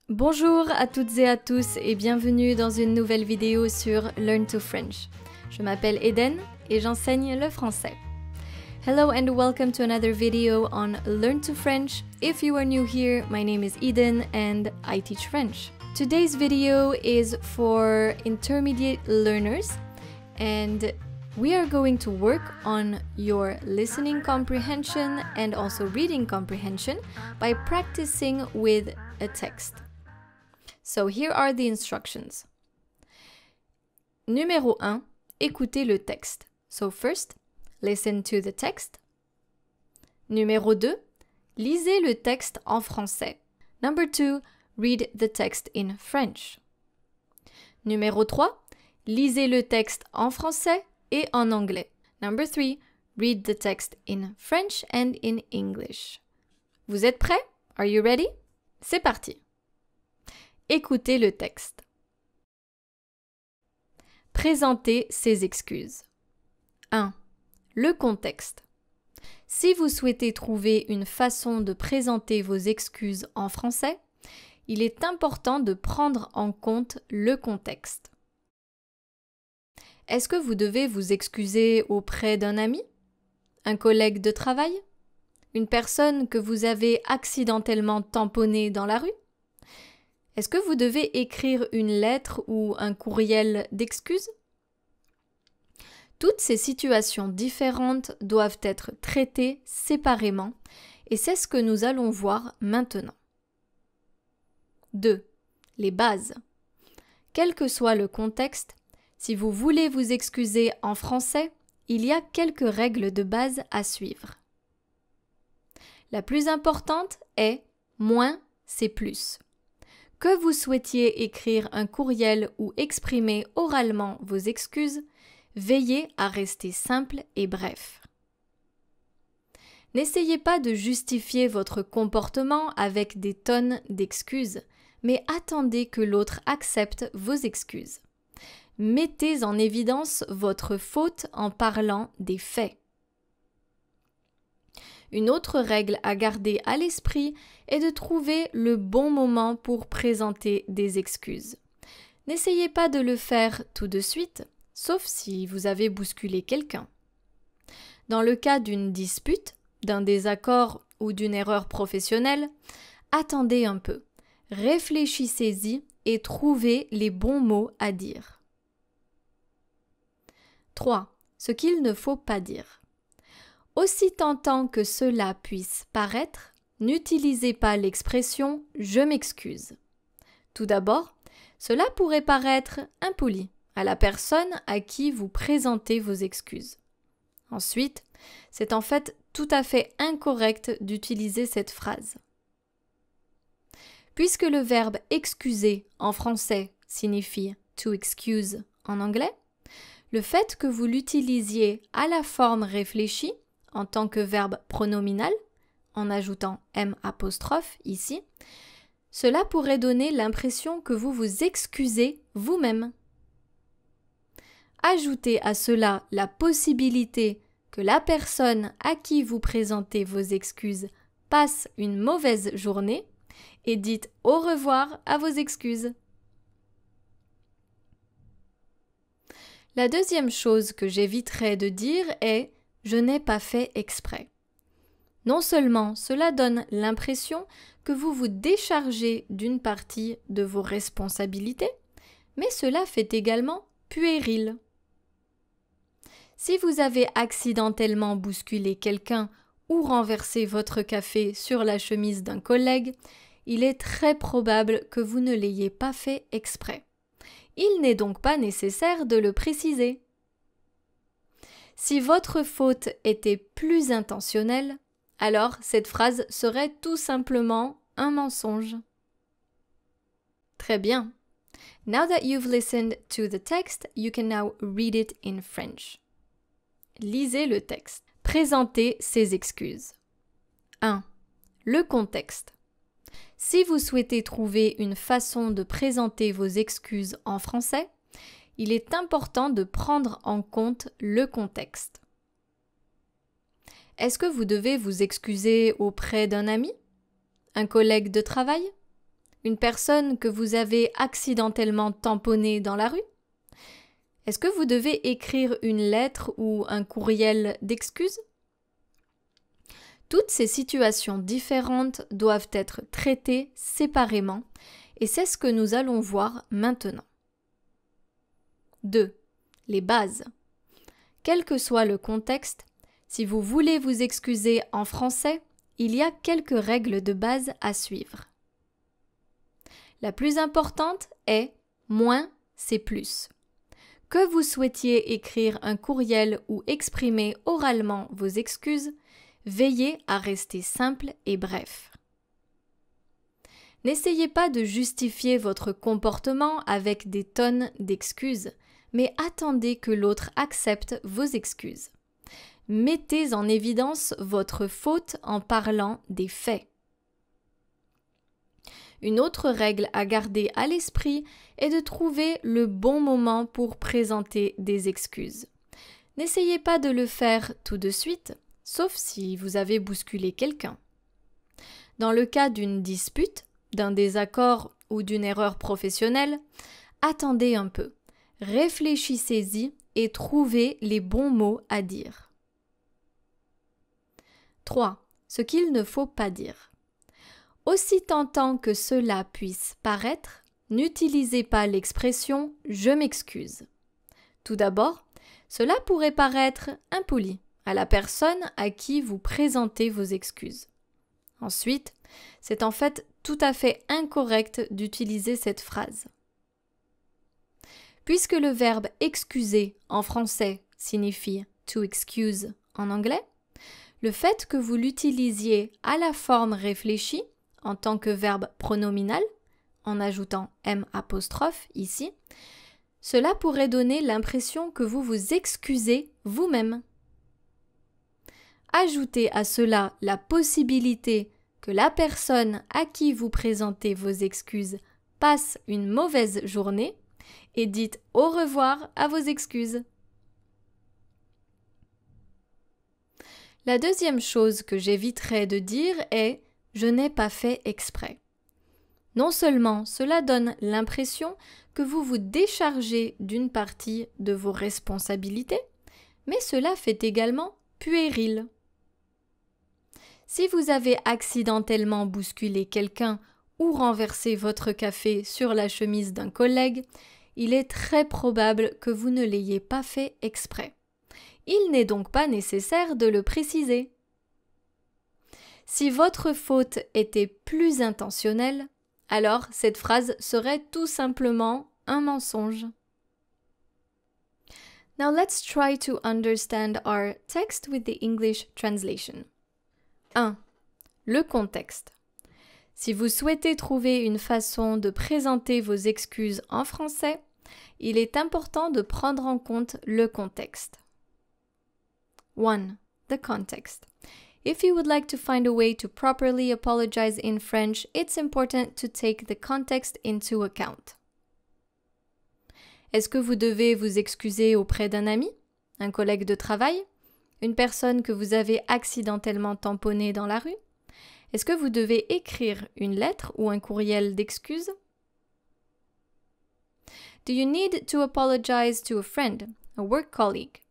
Bonjour à toutes et à tous et bienvenue dans une nouvelle vidéo sur Learn to French. Je m'appelle Eden et j'enseigne le français. Hello and welcome to another video on Learn to French. If you are new here, my name is Eden and I teach French. Today's video is for intermediate learners and we are going to work on your listening comprehension and also reading comprehension by practicing with a text. So here are the instructions. Numéro 1, écoutez le texte. So first, listen to the text. Numéro 2, lisez le texte en français. Number 2, read the text in French. Numéro 3, lisez le texte en français et en anglais. Number 3, read the text in French and in English. Vous êtes prêts? Are you ready? C'est parti! Écoutez le texte. Présentez ses excuses. 1. Le contexte. Si vous souhaitez trouver une façon de présenter vos excuses en français, il est important de prendre en compte le contexte. Est-ce que vous devez vous excuser auprès d'un ami, un collègue de travail, une personne que vous avez accidentellement tamponnée dans la rue? Est-ce que vous devez écrire une lettre ou un courriel d'excuses? Toutes ces situations différentes doivent être traitées séparément et c'est ce que nous allons voir maintenant. 2. Les bases. Quel que soit le contexte, si vous voulez vous excuser en français, il y a quelques règles de base à suivre. La plus importante est « moins, c'est plus ». Que vous souhaitiez écrire un courriel ou exprimer oralement vos excuses, veillez à rester simple et bref. N'essayez pas de justifier votre comportement avec des tonnes d'excuses, mais attendez que l'autre accepte vos excuses. Mettez en évidence votre faute en parlant des faits. Une autre règle à garder à l'esprit est de trouver le bon moment pour présenter des excuses. N'essayez pas de le faire tout de suite, sauf si vous avez bousculé quelqu'un. Dans le cas d'une dispute, d'un désaccord ou d'une erreur professionnelle, attendez un peu, réfléchissez-y et trouvez les bons mots à dire. 3. Ce qu'il ne faut pas dire. Aussi tentant que cela puisse paraître, n'utilisez pas l'expression « je m'excuse ». Tout d'abord, cela pourrait paraître impoli à la personne à qui vous présentez vos excuses. Ensuite, c'est en fait tout à fait incorrect d'utiliser cette phrase. Puisque le verbe « excuser » en français signifie « to excuse » en anglais, le fait que vous l'utilisiez à la forme réfléchie en tant que verbe pronominal, en ajoutant M' ici, cela pourrait donner l'impression que vous vous excusez vous-même. Ajoutez à cela la possibilité que la personne à qui vous présentez vos excuses passe une mauvaise journée et dites au revoir à vos excuses. La deuxième chose que j'éviterai de dire est « je n'ai pas fait exprès ». Non seulement cela donne l'impression que vous vous déchargez d'une partie de vos responsabilités, mais cela fait également puéril. Si vous avez accidentellement bousculé quelqu'un ou renversé votre café sur la chemise d'un collègue, il est très probable que vous ne l'ayez pas fait exprès. Il n'est donc pas nécessaire de le préciser. Si votre faute était plus intentionnelle, alors cette phrase serait tout simplement un mensonge. Très bien. Now that you've listened to the text, you can now read it in French. Lisez le texte. Présentez ses excuses. 1. Le contexte. Si vous souhaitez trouver une façon de présenter vos excuses en français, il est important de prendre en compte le contexte. Est-ce que vous devez vous excuser auprès d'un ami, un collègue de travail, Une personne que vous avez accidentellement tamponnée dans la rue? Est-ce que vous devez écrire une lettre ou un courriel d'excuses? Toutes ces situations différentes doivent être traitées séparément et c'est ce que nous allons voir maintenant. 2. Les bases. Quel que soit le contexte, si vous voulez vous excuser en français, il y a quelques règles de base à suivre. La plus importante est « moins, c'est plus ». Que vous souhaitiez écrire un courriel ou exprimer oralement vos excuses, veillez à rester simple et bref. N'essayez pas de justifier votre comportement avec des tonnes d'excuses, mais attendez que l'autre accepte vos excuses. Mettez en évidence votre faute en parlant des faits. Une autre règle à garder à l'esprit est de trouver le bon moment pour présenter des excuses. N'essayez pas de le faire tout de suite, sauf si vous avez bousculé quelqu'un. Dans le cas d'une dispute, d'un désaccord ou d'une erreur professionnelle, attendez un peu, réfléchissez-y et trouvez les bons mots à dire. 3. Ce qu'il ne faut pas dire. Aussi tentant que cela puisse paraître, n'utilisez pas l'expression « je m'excuse ». Tout d'abord, cela pourrait paraître impoli à la personne à qui vous présentez vos excuses. Ensuite, c'est en fait tout à fait incorrect d'utiliser cette phrase. Puisque le verbe « excuser » en français signifie « to excuse » en anglais, le fait que vous l'utilisiez à la forme réfléchie en tant que verbe pronominal, en ajoutant M' ici, cela pourrait donner l'impression que vous vous excusez vous-même. Ajoutez à cela la possibilité que la personne à qui vous présentez vos excuses passe une mauvaise journée et dites au revoir à vos excuses. La deuxième chose que j'éviterai de dire est « je n'ai pas fait exprès ». Non seulement cela donne l'impression que vous vous déchargez d'une partie de vos responsabilités, mais cela fait également puéril. Si vous avez accidentellement bousculé quelqu'un ou renversé votre café sur la chemise d'un collègue, il est très probable que vous ne l'ayez pas fait exprès. Il n'est donc pas nécessaire de le préciser. Si votre faute était plus intentionnelle, alors cette phrase serait tout simplement un mensonge. Now let's try to understand our text with the English translation. 1. Le contexte. Si vous souhaitez trouver une façon de présenter vos excuses en français, il est important de prendre en compte le contexte. 1. The context. If you would like to find a way to properly apologize in French, it's important to take the context into account. Est-ce que vous devez vous excuser auprès d'un ami, un collègue de travail, une personne que vous avez accidentellement tamponnée dans la rue? Est-ce que vous devez écrire une lettre ou un courriel d'excuses? Do you need to apologize to a friend, a work colleague,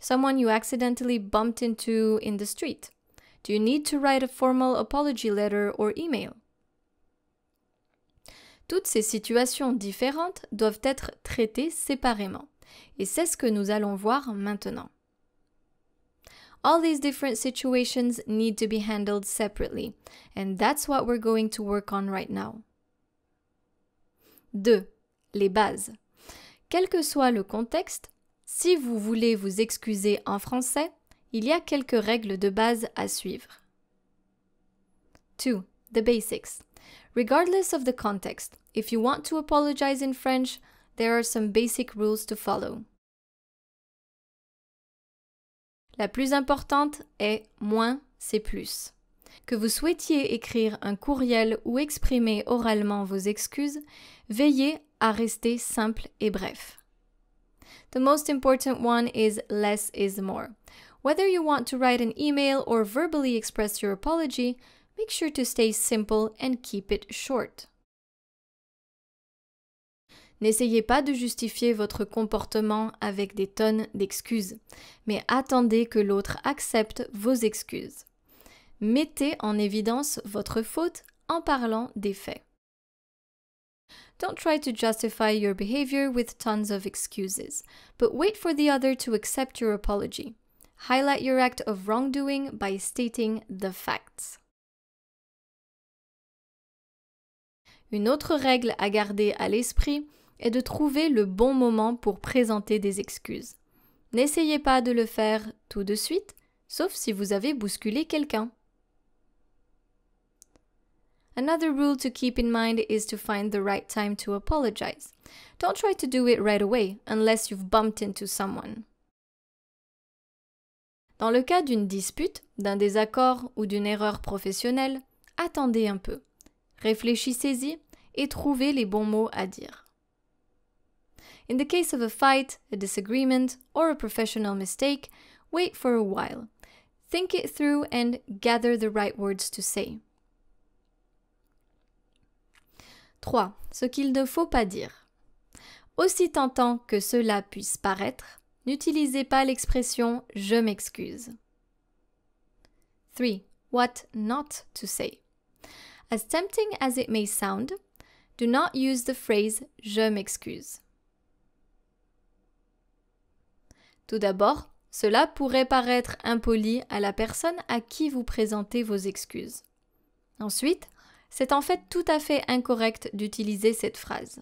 someone you accidentally bumped into in the street? Do you need to write a formal apology letter or email? Toutes ces situations différentes doivent être traitées séparément, et c'est ce que nous allons voir maintenant. All these different situations need to be handled separately, and that's what we're going to work on right now. 2. Les bases. Quel que soit le contexte, si vous voulez vous excuser en français, il y a quelques règles de base à suivre. 2. The basics. Regardless of the context, if you want to apologize in French, there are some basic rules to follow. La plus importante est « moins, c'est plus ». Que vous souhaitiez écrire un courriel ou exprimer oralement vos excuses, veillez à rester simple et bref. The most important one is less is more. Whether you want to write an email or verbally express your apology, make sure to stay simple and keep it short. N'essayez pas de justifier votre comportement avec des tonnes d'excuses, mais attendez que l'autre accepte vos excuses. Mettez en évidence votre faute en parlant des faits. Don't try to justify your behavior with tons of excuses, but wait for the other to accept your apology. Highlight your act of wrongdoing by stating the facts. Une autre règle à garder à l'esprit est de trouver le bon moment pour présenter des excuses. N'essayez pas de le faire tout de suite, sauf si vous avez bousculé quelqu'un. Another rule to keep in mind is to find the right time to apologize. Don't try to do it right away unless you've bumped into someone. Dans le cas d'une dispute, d'un désaccord ou d'une erreur professionnelle, attendez un peu. Réfléchissez-y et trouvez les bons mots à dire. In the case of a fight, a disagreement, or a professional mistake, wait for a while. Think it through and gather the right words to say. 3. Ce qu'il ne faut pas dire. Aussi tentant que cela puisse paraître, n'utilisez pas l'expression « je m'excuse ». 3. What not to say. As tempting as it may sound, do not use the phrase « je m'excuse ». Tout d'abord, cela pourrait paraître impoli à la personne à qui vous présentez vos excuses. Ensuite, c'est en fait tout à fait incorrect d'utiliser cette phrase.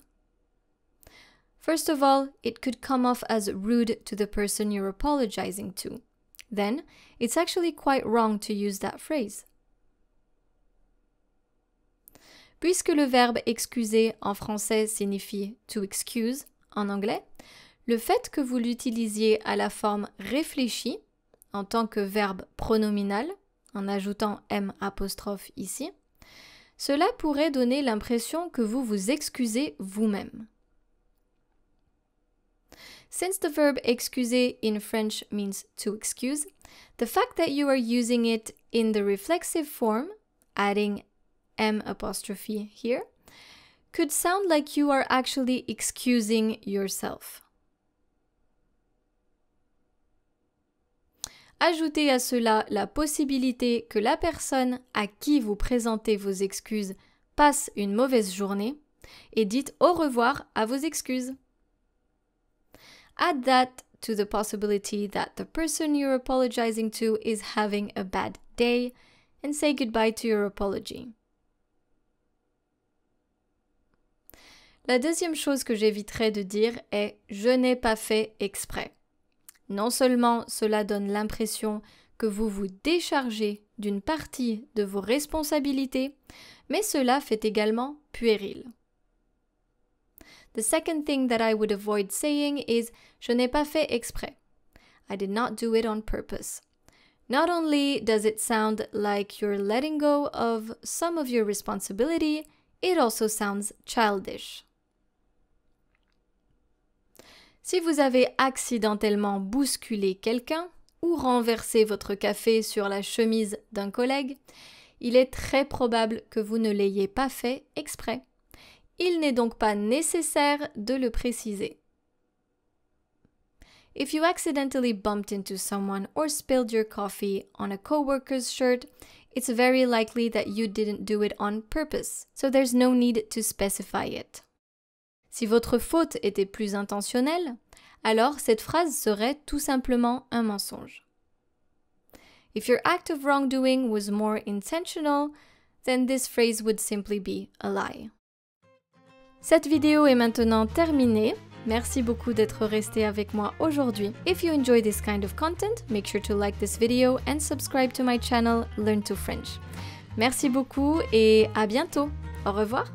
First of all, it could come off as rude to the person you're apologizing to. Then, it's actually quite wrong to use that phrase. Puisque le verbe excuser en français signifie to excuse en anglais, le fait que vous l'utilisiez à la forme réfléchie en tant que verbe pronominal, en ajoutant M' ici, cela pourrait donner l'impression que vous vous excusez vous-même. Since the verb excuser in French means to excuse, the fact that you are using it in the reflexive form, adding M' here, could sound like you are actually excusing yourself. Ajoutez à cela la possibilité que la personne à qui vous présentez vos excuses passe une mauvaise journée et dites au revoir à vos excuses. Add that to the possibility that the person you're apologizing to is having a bad day and say goodbye to your apology. La deuxième chose que j'éviterai de dire est « je n'ai pas fait exprès ». Non seulement cela donne l'impression que vous vous déchargez d'une partie de vos responsabilités, mais cela fait également puéril. The second thing that I would avoid saying is « je n'ai pas fait exprès ». I did not do it on purpose. Not only does it sound like you're letting go of some of your responsibility, it also sounds childish. Si vous avez accidentellement bousculé quelqu'un ou renversé votre café sur la chemise d'un collègue, il est très probable que vous ne l'ayez pas fait exprès. Il n'est donc pas nécessaire de le préciser. If you accidentally bumped into someone or spilled your coffee on a coworker's shirt, it's very likely that you didn't do it on purpose, so there's no need to specify it. Si votre faute était plus intentionnelle, alors cette phrase serait tout simplement un mensonge. If your act of wrongdoing was more intentional, then this phrase would simply be a lie. Cette vidéo est maintenant terminée. Merci beaucoup d'être resté avec moi aujourd'hui. If you enjoy this kind of content, make sure to like this video and subscribe to my channel Learn to French. Merci beaucoup et à bientôt. Au revoir.